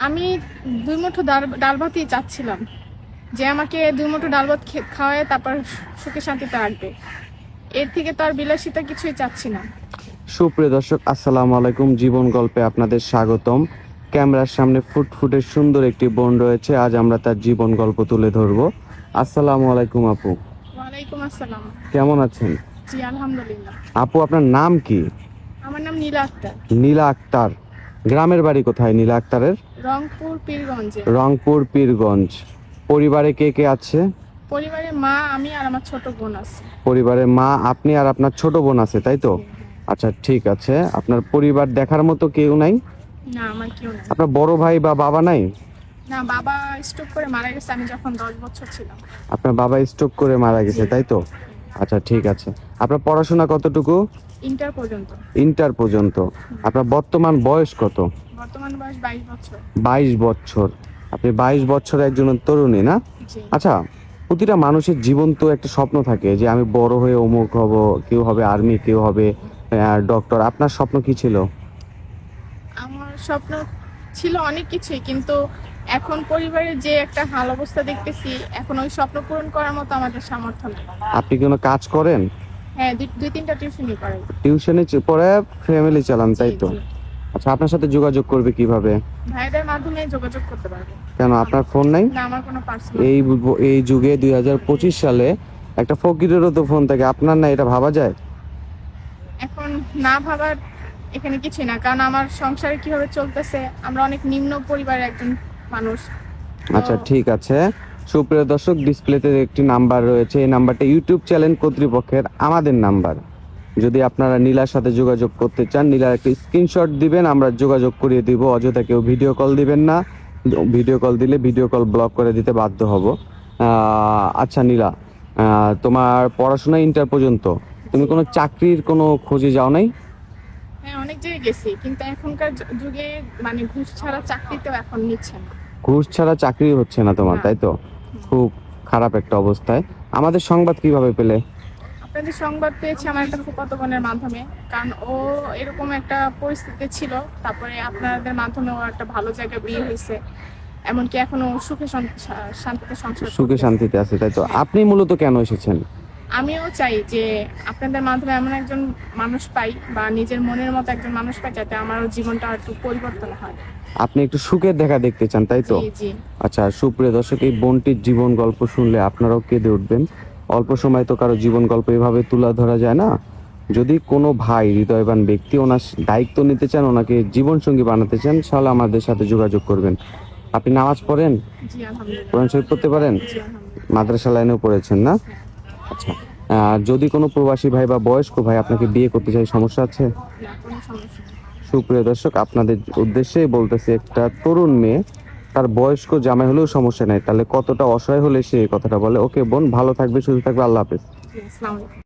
আমি 2 মুঠো ডাল ভাতই চাচ্ছিলাম, যে আমাকে 2 মুঠো ডাল ভাত খাওয়ায় তারপর সুখে শান্তিতে রাখবে। এর থেকে তো আর বিলাসিতা কিছুই চাচ্ছি না। সুপ্রিয় দর্শক, আসসালামু আলাইকুম। জীবন গল্পে আপনাদের স্বাগতম। ক্যামেরার সামনে ফুটফুটে সুন্দর একটি বোন রয়েছে। আজ আমরা তার জীবন গল্প তুলে ধরবো। আসসালামু আলাইকুম আপু। ওয়ালাইকুম আসসালাম। কেমন আছেন? জি আলহামদুলিল্লাহ। আপু, আপনার নাম কি? আমার নাম নীলা আক্তার। নীলা আক্তার। গ্রামের বাড়ি কোথায় নীলা আক্তারের? রংপুর পীরগঞ্জে। রংপুর পীরগঞ্জ। পরিবারে কে কে আছে? পরিবারে মা, আমি আর আমার ছোট বোন আছে। পরিবারে মা, আপনি আর আপনার ছোট বোন আছে, তাই তো? আচ্ছা, ঠিক আছে। আপনার পরিবার দেখার মতো কেউ নাই? না, আমার কেউ নেই। আপনার বড় ভাই বা বাবা নাই? না, বাবা স্ট্রোক করে মারা গেছে আমি যখন 10 বছর ছিলাম। আপনার বাবা স্ট্রোক করে মারা গেছে, তাই তো? আচ্ছা, ঠিক আছে। আপনার পড়াশোনা কতটুকু? ইন্টার পর্যন্ত। ইন্টার পর্যন্ত। আপনার বর্তমান বয়স কত? বর্তমান বয়স 22 বছর। 22 বছর। আপনি 22 বছরের একজন তরুণী, না? জি। আচ্ছা, প্রতিটা মানুষের জীবন তো একটা স্বপ্ন থাকে যে আমি বড় হয়ে অমুক হব, কেউ হবে আর্মি, কেউ হবে ডক্টর। আপনার স্বপ্ন কি ছিল? আমার স্বপ্ন ছিল অনেক কিছুই, কিন্তু এখন পরিবারের যে একটা হাল অবস্থা দেখতেছি, এখন ওই স্বপ্ন পূরণ করার মতো আমাদের সামর্থ্য নেই। আপনি কোনো কাজ করেন? হ্যাঁ, 2-3টা টিউশনই করাই। টিউশনে পড়ে ফ্যামিলি চালান, তাই তো? জি। আচ্ছা, আপনার সাথে যোগাযোগ করবে কিভাবে? ভাইদের মাধ্যমে যোগাযোগ করতে পারবো। কেন, আপনার ফোন নাই? না, আমার কোনো পার্সোনাল। এই যুগে 2025 সালে একটা ফকিরেরও তো ফোন থাকে, আপনার না, এটা ভাবা যায়? এখন না ভাবার এখানে কিছুই না, কারণ আমার সংসারে কিভাবে চলতেছে, আমরা অনেক নিম্ন পরিবারের একজন মানুষ। আচ্ছা, ঠিক আছে। সুপ্রিয় দর্শক, ডিসপ্লেতে একটি নাম্বার রয়েছে। এই নাম্বারটা ইউটিউব চ্যানেল কর্তৃপক্ষের আমাদের নাম্বার। যদি আপনারা নীলার সাথে যোগাযোগ করতে চান, নীলার একটা স্ক্রিনশট দিবেন, আমরা যোগাযোগ করিয়ে দিব। অযথা কেউ ভিডিও কল দিবেন না। ভিডিও কল দিলে ভিডিও কল ব্লক করে দিতে বাধ্য হব। আচ্ছা নীলা, তোমার পড়াশোনা ইন্টার পর্যন্ত। তুমি কোনো চাকরির কোনো খোঁজে যাও নাই? হ্যাঁ, অনেক জায়গায় গেছি, কিন্তু এখনকার যুগে মানে ঘুষ ছাড়া চাকরিতেও এখন নিচ্ছে না। ঘুষ ছাড়া চাকরি হচ্ছে না তোমার, তাই তো? খুব খারাপ একটা অবস্থায়। আমাদের সংবাদ কিভাবে পেলে? আপনাদের সংবাদ পেয়েছি আমার একটা ফুফাতো বোনের মাধ্যমে, কারণ ও এরকম একটা পরিস্থিতি ছিল। তারপরে আপনাদের মাধ্যমে ও একটা ভালো জায়গায় বিয়ে হয়েছে, এমনকি এখনো সুখে শান্তিতে সংসার সুখে করতেছে। শান্তিতে আছে, তাই তো? আপনি মূলত কেন এসেছেন? আমিও চাই যে আপনাদের মাধ্যমে এমন একজন মানুষ পাই, বা নিজের মনের মতো একজন মানুষ পাই, যাতে আমারও জীবনটা একটু পরিবর্তন হয়। আপনি একটু সুখের দেখা দেখতে চান, তাই তো? জি জি। আচ্ছা, সুপ্রিয় দর্শক, এই বোনটির জীবন গল্প শুনলে আপনারাও কেঁদে উঠবেন। অল্প সময় তো কারো জীবন গল্প এভাবে তুলে ধরা যায় না। যদি কোনো ভাই, হৃদয়বান ব্যক্তি ওনার দায়িত্ব নিতে চান, ওনাকে জীবন সঙ্গী বানাতে চান, তাহলে আমাদের সাথে যোগাযোগ করবেন। আপনি নামাজ পড়েন? জি আলহামদুলিল্লাহ। কোরআন শরীফ পড়তে পারেন? জি আলহামদুলিল্লাহ। মাদ্রাসা লাইনেও পড়েছেন, না? আচ্ছা, যদি কোনো প্রবাসী ভাই বা বয়স্ক ভাই আপনাকে বিয়ে করতে চাই, সমস্যা আছে? না, কোনো সমস্যা নেই। সুপ্রিয় দর্শক, আপনাদের উদ্দেশ্যেই বলতেছি, একটা তরুণ মেয়ে, তার বয়স্ক জামাই হলেও সমস্যা নেই, তাহলে কতটা অসহায় হলে সে এই কথাটা বলে। ওকে বোন, ভালো থাকবে, সুস্থ থাকবে, আল্লাহ হাফেজ। জি, আসসালামু আলাইকুম।